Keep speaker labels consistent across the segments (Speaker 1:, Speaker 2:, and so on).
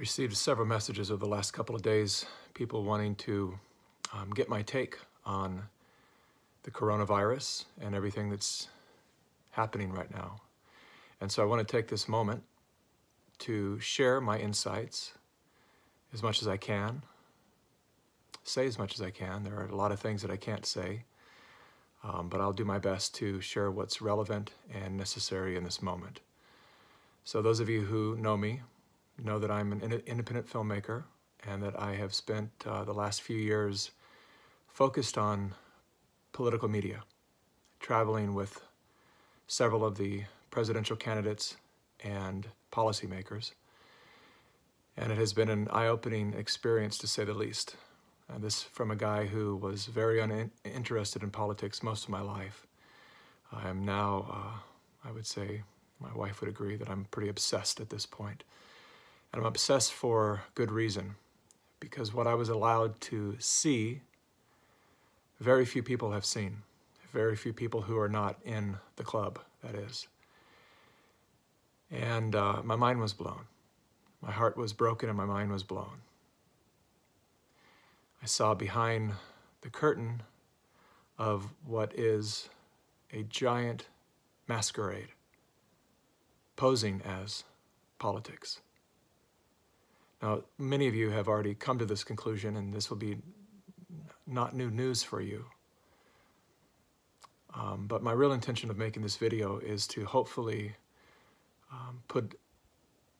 Speaker 1: Received several messages over the last couple of days, people wanting to get my take on the coronavirus and everything that's happening right now. And so I want to take this moment to share my insights as much as I can, say as much as I can. There are a lot of things that I can't say, but I'll do my best to share what's relevant and necessary in this moment. So those of you who know me know that I'm an independent filmmaker and that I have spent the last few years focused on political media, traveling with several of the presidential candidates and policymakers. And it has been an eye-opening experience, to say the least. This from a guy who was very uninterested in politics most of my life. I am now, I would say, my wife would agree that I'm pretty obsessed at this point. And I'm obsessed for good reason, because what I was allowed to see, very few people have seen. Very few people who are not in the club, that is. And my mind was blown. My heart was broken and my mind was blown. I saw behind the curtain of what is a giant masquerade, posing as politics. Now, many of you have already come to this conclusion, and this will be not new news for you. But my real intention of making this video is to hopefully put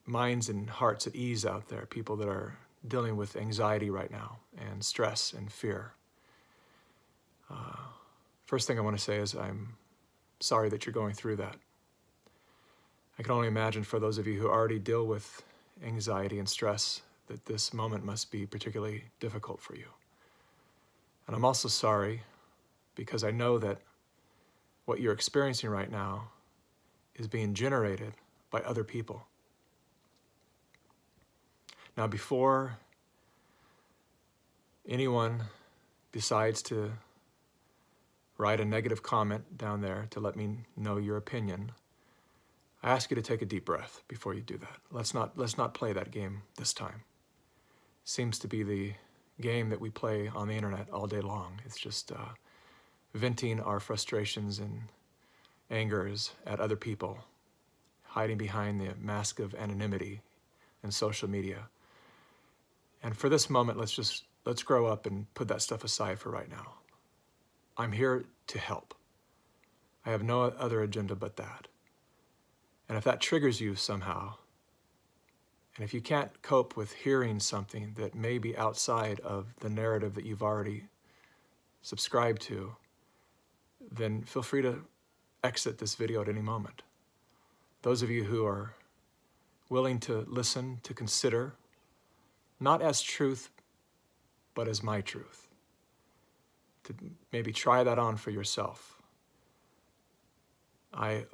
Speaker 1: minds and hearts at ease out there, people that are dealing with anxiety right now and stress and fear. First thing I want to say is I'm sorry that you're going through that. I can only imagine for those of you who already deal with anxiety and stress that this moment must be particularly difficult for you. And I'm also sorry because I know that what you're experiencing right now is being generated by other people. Now, before anyone decides to write a negative comment down there to let me know your opinion, I ask you to take a deep breath before you do that. Let's not play that game this time. Seems to be the game that we play on the internet all day long. It's just venting our frustrations and angers at other people, hiding behind the mask of anonymity and social media. And for this moment, let's grow up and put that stuff aside for right now. I'm here to help. I have no other agenda but that. And if that triggers you somehow, and if you can't cope with hearing something that may be outside of the narrative that you've already subscribed to, then feel free to exit this video at any moment. Those of you who are willing to listen, to consider, not as truth, but as my truth, to maybe try that on for yourself.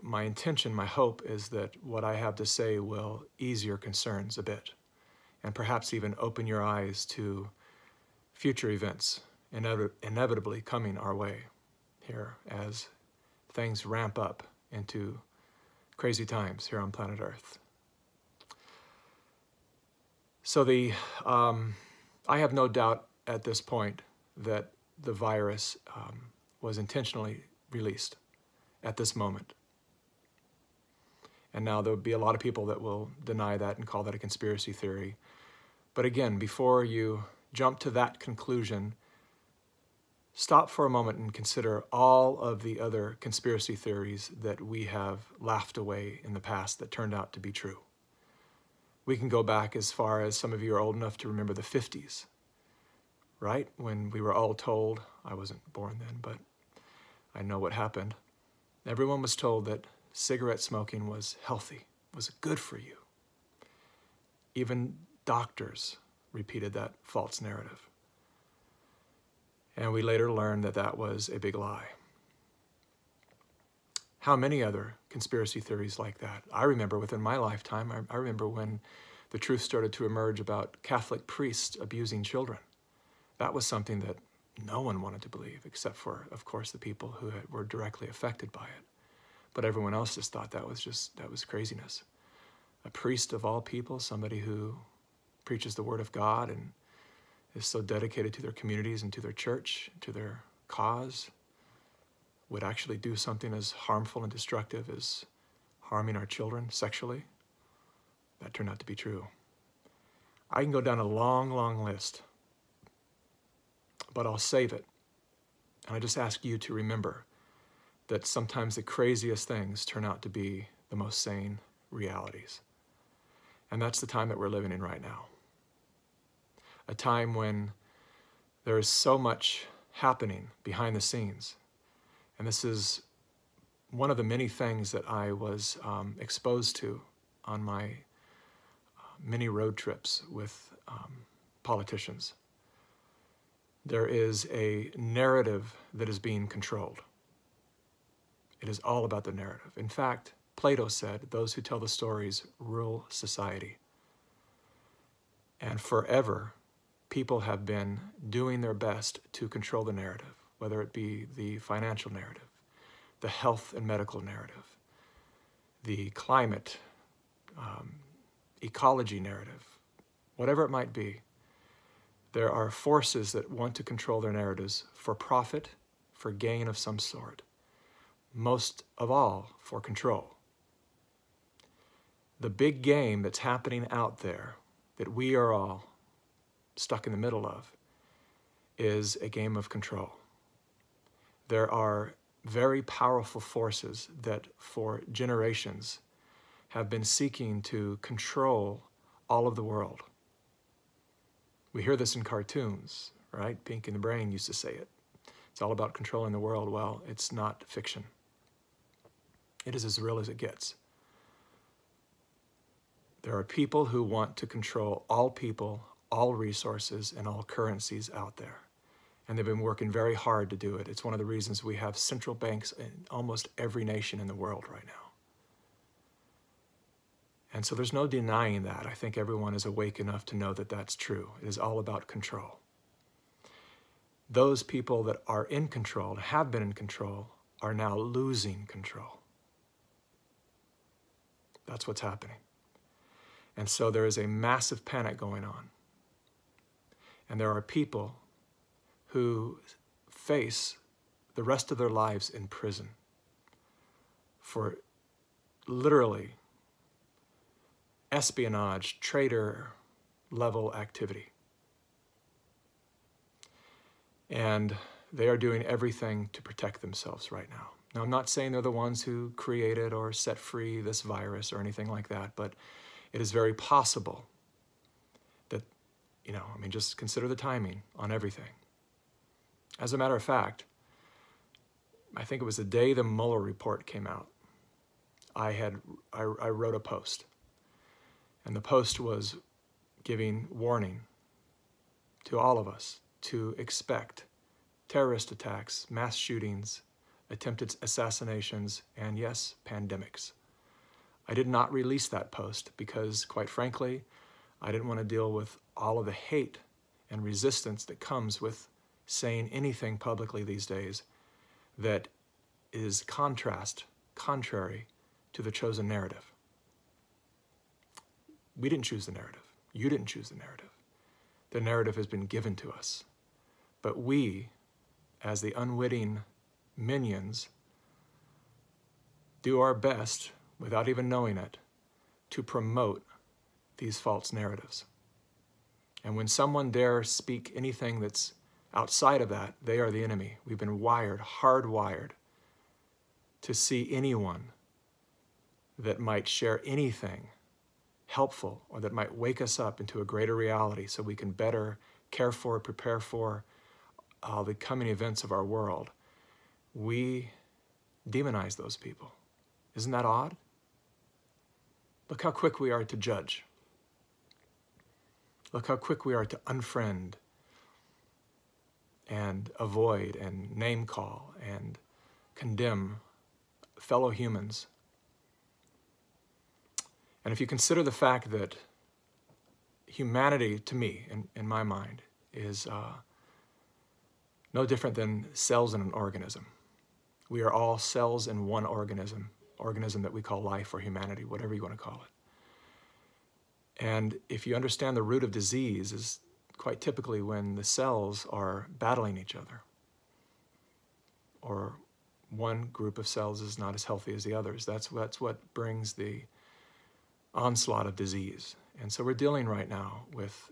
Speaker 1: My intention, my hope is that what I have to say will ease your concerns a bit and perhaps even open your eyes to future events inevitably coming our way here as things ramp up into crazy times here on planet Earth. So I have no doubt at this point that the virus was intentionally released at this moment. And now there'll be a lot of people that will deny that and call that a conspiracy theory. But again, before you jump to that conclusion, stop for a moment and consider all of the other conspiracy theories that we have laughed away in the past that turned out to be true. We can go back as far as some of you are old enough to remember the 50s, right? When we were all told, I wasn't born then, but I know what happened. Everyone was told that cigarette smoking was healthy, was good for you. Even doctors repeated that false narrative. And we later learned that that was a big lie. How many other conspiracy theories like that? I remember within my lifetime, I remember when the truth started to emerge about Catholic priests abusing children. That was something that no one wanted to believe, except for, of course, the people who were directly affected by it. But everyone else just thought that was craziness. A priest of all people, somebody who preaches the word of God and is so dedicated to their communities and to their church, to their cause, would actually do something as harmful and destructive as harming our children sexually. That turned out to be true. I can go down a long, long list, but I'll save it. And I just ask you to remember that sometimes the craziest things turn out to be the most sane realities. And that's the time that we're living in right now. A time when there is so much happening behind the scenes. And this is one of the many things that I was exposed to on my many road trips with politicians. There is a narrative that is being controlled. It is all about the narrative. In fact, Plato said, those who tell the stories rule society. And forever, people have been doing their best to control the narrative, whether it be the financial narrative, the health and medical narrative, the climate, ecology narrative, whatever it might be. There are forces that want to control their narratives for profit, for gain of some sort, most of all for control. The big game that's happening out there that we are all stuck in the middle of is a game of control. There are very powerful forces that for generations have been seeking to control all of the world. We hear this in cartoons, right? Pink in the Brain used to say it. It's all about controlling the world. Well, it's not fiction. It is as real as it gets. There are people who want to control all people, all resources, and all currencies out there. And they've been working very hard to do it. It's one of the reasons we have central banks in almost every nation in the world right now. And so there's no denying that. I think everyone is awake enough to know that that's true. It is all about control. Those people that are in control, have been in control, are now losing control. That's what's happening. And so there is a massive panic going on. And there are people who face the rest of their lives in prison for literally espionage, traitor level activity. And they are doing everything to protect themselves right now. Now, I'm not saying they're the ones who created or set free this virus or anything like that, but it is very possible that, just consider the timing on everything. As a matter of fact, I think it was the day the Mueller report came out, I wrote a post. And the post was giving warning to all of us to expect terrorist attacks, mass shootings, attempted assassinations, and yes, pandemics. I did not release that post because, quite frankly, I didn't want to deal with all of the hate and resistance that comes with saying anything publicly these days that is contrary to the chosen narrative. We didn't choose the narrative. You didn't choose the narrative. The narrative has been given to us. But we, as the unwitting minions, do our best, without even knowing it, to promote these false narratives. And when someone dares speak anything that's outside of that, they are the enemy. We've been hardwired to see anyone that might share anything helpful or that might wake us up into a greater reality so we can better care for, prepare for the coming events of our world. We demonize those people. Isn't that odd? Look how quick we are to judge. Look how quick we are to unfriend and avoid and name call and condemn fellow humans. And if you consider the fact that humanity, to me, in my mind, is no different than cells in an organism. We are all cells in one organism that we call life or humanity, whatever you want to call And if you understand the root of disease is quite typically when the cells are battling each other, or one group of cells is not as healthy as the others. That's what brings the onslaught of disease. And so we're dealing right now with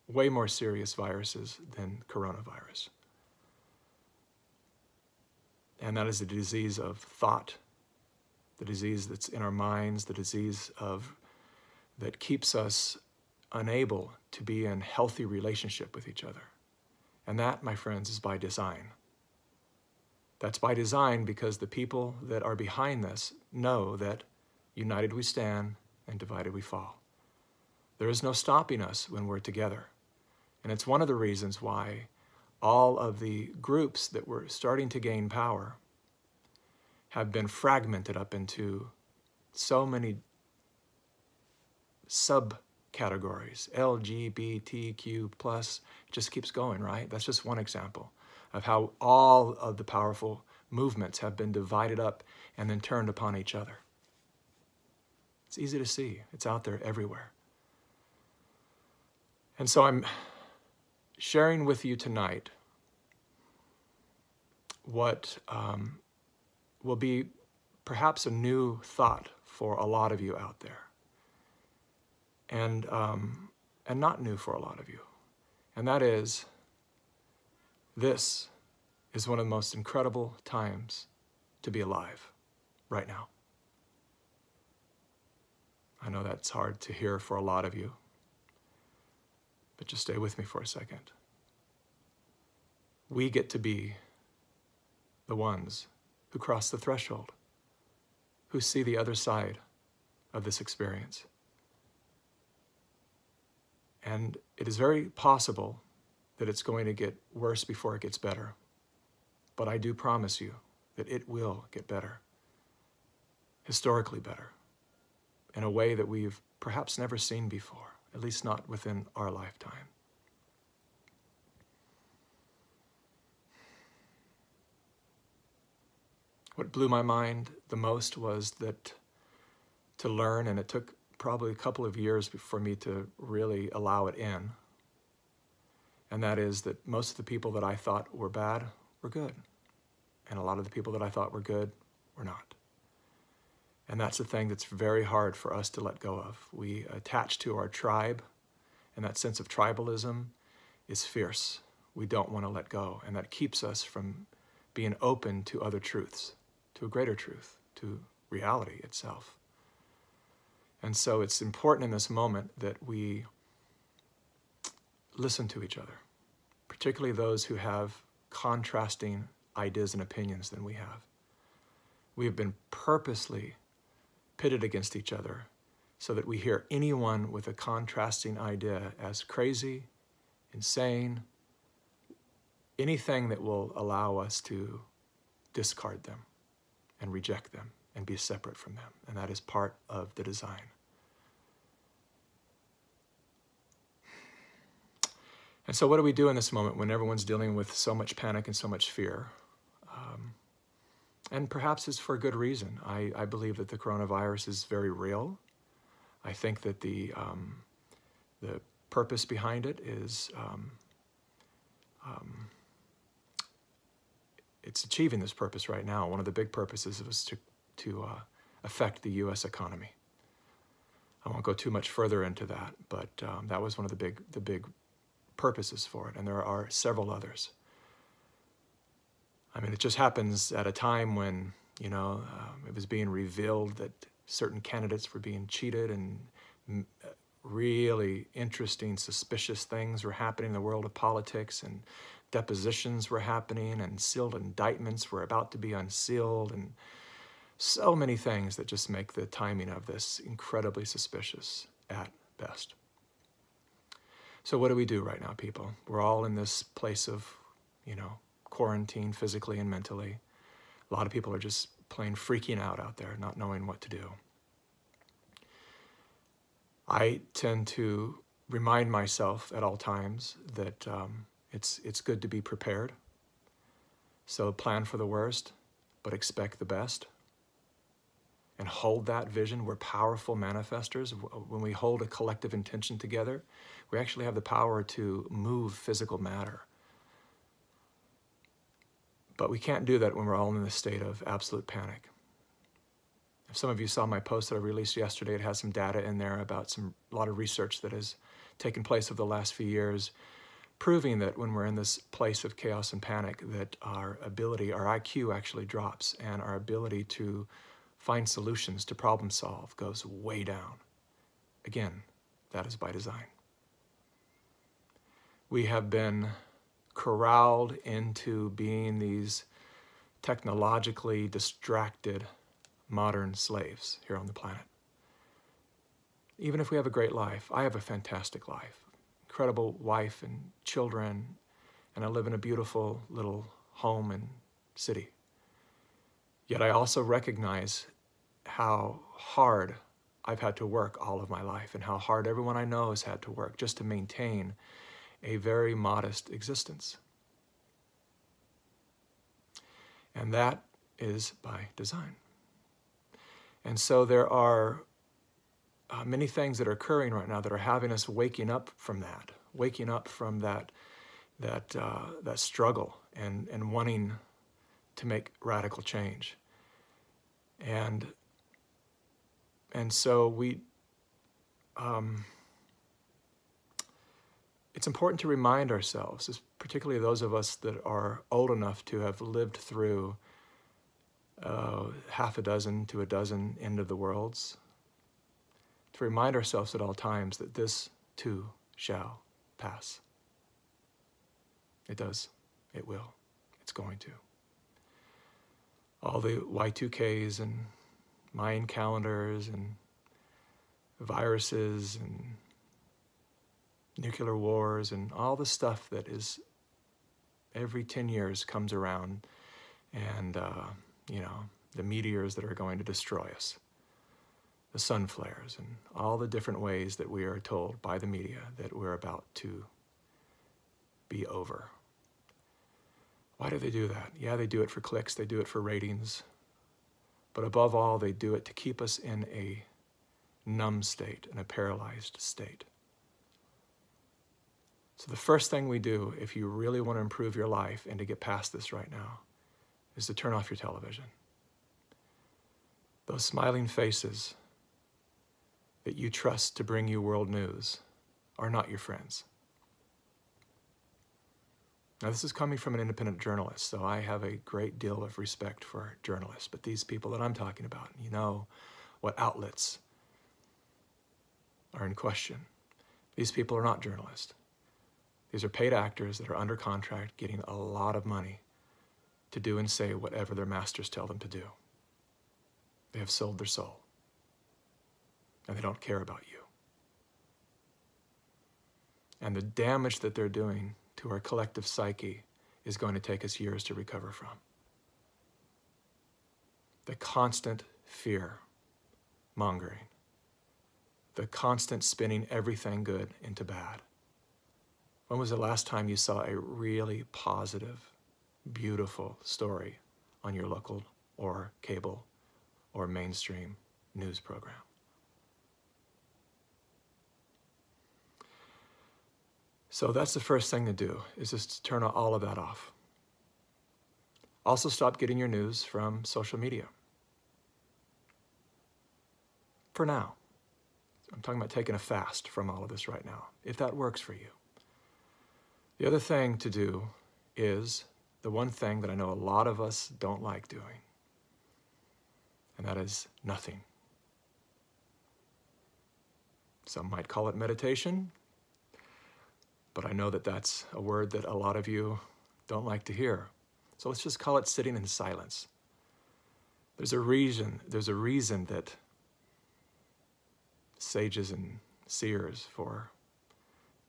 Speaker 1: way more serious viruses than coronavirus. And that is the disease of thought, the disease that's in our minds, the disease that keeps us unable to be in healthy relationship with each other. And that, my friends, is by design. That's by design because the people that are behind this know that united we stand and divided we fall. There is no stopping us when we're together. And it's one of the reasons why all of the groups that were starting to gain power have been fragmented up into so many subcategories. LGBTQ+, just keeps going, right? That's just one example of how all of the powerful movements have been divided up and then turned upon each other. It's easy to see. It's out there everywhere. And so I'm sharing with you tonight what will be perhaps a new thought for a lot of you out there, and not new for a lot of you. And that is, this is one of the most incredible times to be alive right now. I know that's hard to hear for a lot of you, but just stay with me for a second. We get to be the ones who cross the threshold, who see the other side of this experience. And it is very possible that it's going to get worse before it gets better. But I do promise you that it will get better, historically better, in a way that we've perhaps never seen before, at least not within our lifetime. What blew my mind the most was that to learn, and it took probably a couple of years for me to really allow it in, and that is that most of the people that I thought were bad were good. And a lot of the people that I thought were good were not. And that's the thing that's very hard for us to let go of. We attach to our tribe, and that sense of tribalism is fierce. We don't want to let go, and that keeps us from being open to other truths, to a greater truth, to reality itself. And so it's important in this moment that we listen to each other, particularly those who have contrasting ideas and opinions than we have. We have been purposely pitted against each other so that we hear anyone with a contrasting idea as crazy, insane, anything that will allow us to discard them and reject them and be separate from them. And that is part of the design. And so what do we do in this moment when everyone's dealing with so much panic and so much fear? And perhaps it's for good reason. I believe that the coronavirus is very real. I think that the purpose behind it is it's achieving this purpose right now. One of the big purposes was to affect the U.S. economy. I won't go too much further into that, but that was one of the big purposes for it, and there are several others. I mean, it just happens at a time when, it was being revealed that certain candidates were being cheated, and really interesting, suspicious things were happening in the world of politics, and depositions were happening, and sealed indictments were about to be unsealed, and so many things that just make the timing of this incredibly suspicious at best. So what do we do right now, people? We're all in this place of, quarantine physically and mentally. A lot of people are just plain freaking out there, not knowing what to do. I tend to remind myself at all times that it's good to be prepared. So plan for the worst, but expect the best. and hold that vision, we're powerful manifestors. When we hold a collective intention together, we actually have the power to move physical matter. But we can't do that when we're all in a state of absolute panic. If some of you saw my post that I released yesterday, it has some data in there about a lot of research that has taken place over the last few years, proving that when we're in this place of chaos and panic, that our IQ actually drops, and our ability to find solutions to problem solve goes way down. Again, that is by design. We have been corralled into being these technologically distracted modern slaves here on the planet. Even if we have a great life, I have a fantastic life, incredible wife and children, and I live in a beautiful little home and city. Yet I also recognize how hard I've had to work all of my life, and how hard everyone I know has had to work just to maintain a very modest existence. And that is by design. And so there are many things that are occurring right now that are having us waking up from that struggle and wanting to make radical change. And so it's important to remind ourselves, particularly those of us that are old enough to have lived through half a dozen to a dozen end of the worlds, to remind ourselves at all times that this too shall pass. It does. It will. It's going to. All the Y2Ks and Mayan calendars and viruses and nuclear wars and all the stuff that is every 10 years comes around, and the meteors that are going to destroy us, the sun flares, and all the different ways that we are told by the media that we're about to be over. Why do they do that? Yeah, they do it for clicks, they do it for ratings, but above all, they do it to keep us in a numb state, in a paralyzed state. So the first thing we do, if you really want to improve your life and to get past this right now, is to turn off your television. Those smiling faces that you trust to bring you world news are not your friends. Now, this is coming from an independent journalist, so I have a great deal of respect for journalists, but these people that I'm talking about, you know what outlets are in question. These people are not journalists. These are paid actors that are under contract getting a lot of money to do and say whatever their masters tell them to do. They have sold their soul, and they don't care about you. And the damage that they're doing to our collective psyche is going to take us years to recover from. The constant fear mongering, the constant spinning everything good into bad. When was the last time you saw a really positive, beautiful story on your local or cable or mainstream news program? So that's the first thing to do, is just to turn all of that off. Also, stop getting your news from social media. For now. I'm talking about taking a fast from all of this right now, if that works for you. The other thing to do is the one thing that I know a lot of us don't like doing, and that is nothing. Some might call it meditation, but I know that that's a word that a lot of you don't like to hear. So let's just call it sitting in silence. There's a reason that sages and seers for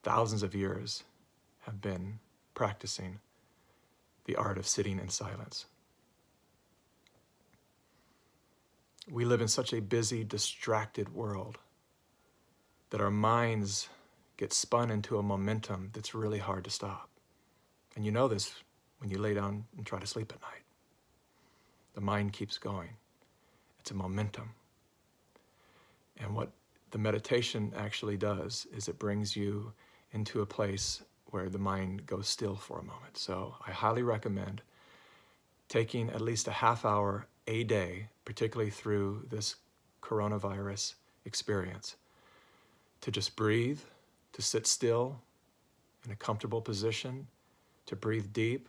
Speaker 1: thousands of years have been practicing the art of sitting in silence. We live in such a busy, distracted world that our minds get spun into a momentum that's really hard to stop. And you know this when you lay down and try to sleep at night. The mind keeps going. It's a momentum. And what the meditation actually does is it brings you into a place where the mind goes still for a moment. So I highly recommend taking at least a half hour a day, particularly through this coronavirus experience, to just breathe, to sit still in a comfortable position, to breathe deep,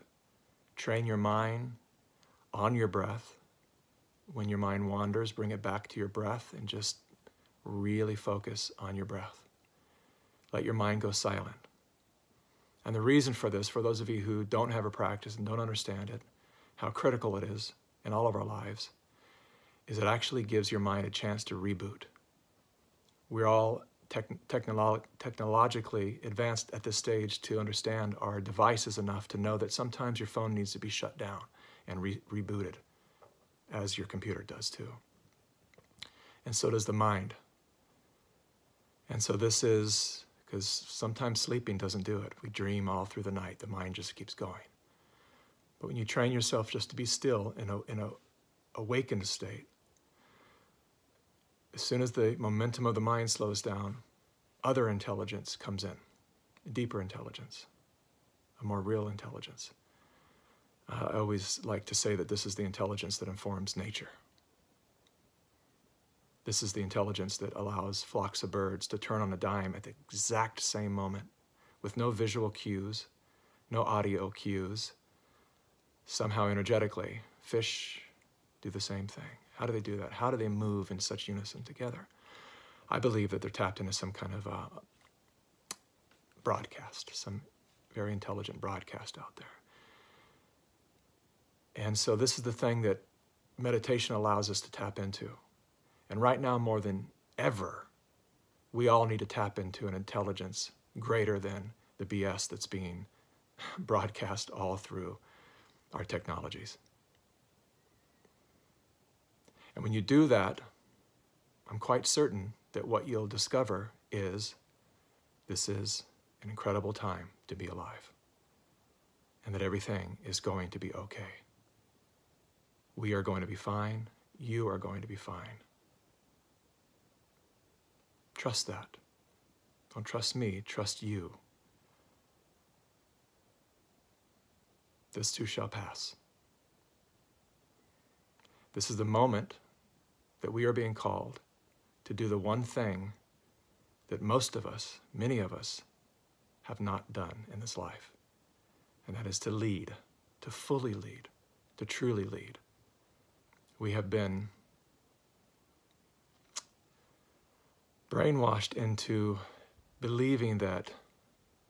Speaker 1: train your mind on your breath. When your mind wanders, bring it back to your breath and just really focus on your breath. Let your mind go silent. And the reason for this, for those of you who don't have a practice and don't understand it, how critical it is in all of our lives, is it actually gives your mind a chance to reboot. We're all technologically advanced at this stage to understand our devices enough to know that sometimes your phone needs to be shut down and rebooted, as your computer does too. And so does the mind. And so this is, because sometimes sleeping doesn't do it. We dream all through the night. The mind just keeps going. But when you train yourself just to be still in a awakened state, as soon as the momentum of the mind slows down, other intelligence comes in, a deeper intelligence, a more real intelligence. I always like to say that this is the intelligence that informs nature. This is the intelligence that allows flocks of birds to turn on a dime at the exact same moment, with no visual cues, no audio cues. Somehow energetically, fish do the same thing. How do they do that? How do they move in such unison together? I believe that they're tapped into some kind of broadcast, some very intelligent broadcast out there. And so this is the thing that meditation allows us to tap into. And right now, more than ever, we all need to tap into an intelligence greater than the BS that's being broadcast all through our technologies. And when you do that, I'm quite certain that what you'll discover is this is an incredible time to be alive, and that everything is going to be okay. We are going to be fine. You are going to be fine. Trust that. Don't trust me, trust you. This too shall pass. This is the moment that we are being called to do the one thing that most of us, many of us, have not done in this life. And that is to lead, to fully lead, to truly lead. We have been brainwashed into believing that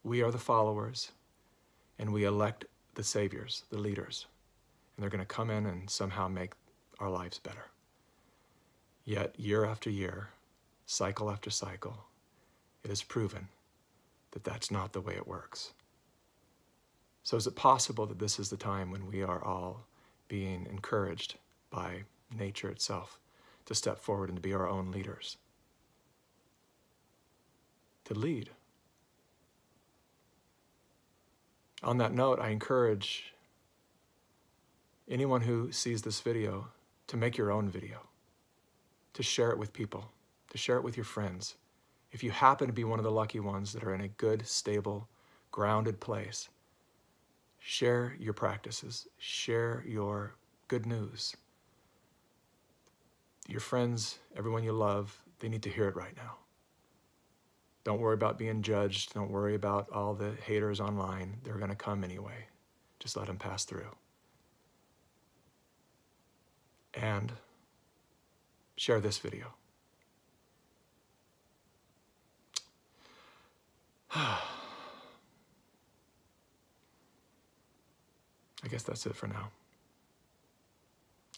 Speaker 1: we are the followers and we elect the saviors, the leaders, and they're going to come in and somehow make our lives better. Yet, year after year, cycle after cycle, it is proven that that's not the way it works. So is it possible that this is the time when we are all being encouraged by nature itself to step forward and to be our own leaders? To lead. On that note, I encourage anyone who sees this video to make your own video, to share it with people, to share it with your friends. If you happen to be one of the lucky ones that are in a good, stable, grounded place, share your practices, share your good news. Your friends, everyone you love, they need to hear it right now. Don't worry about being judged. Don't worry about all the haters online. They're going to come anyway. Just let them pass through. And share this video. I guess that's it for now.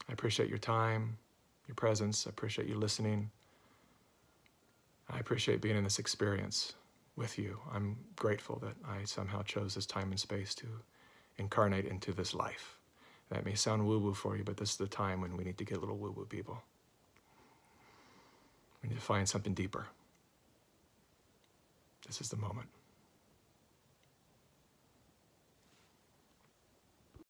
Speaker 1: I appreciate your time, your presence. I appreciate you listening. I appreciate being in this experience with you. I'm grateful that I somehow chose this time and space to incarnate into this life. That may sound woo-woo for you, but this is the time when we need to get a little woo-woo, people. We need to find something deeper. This is the moment.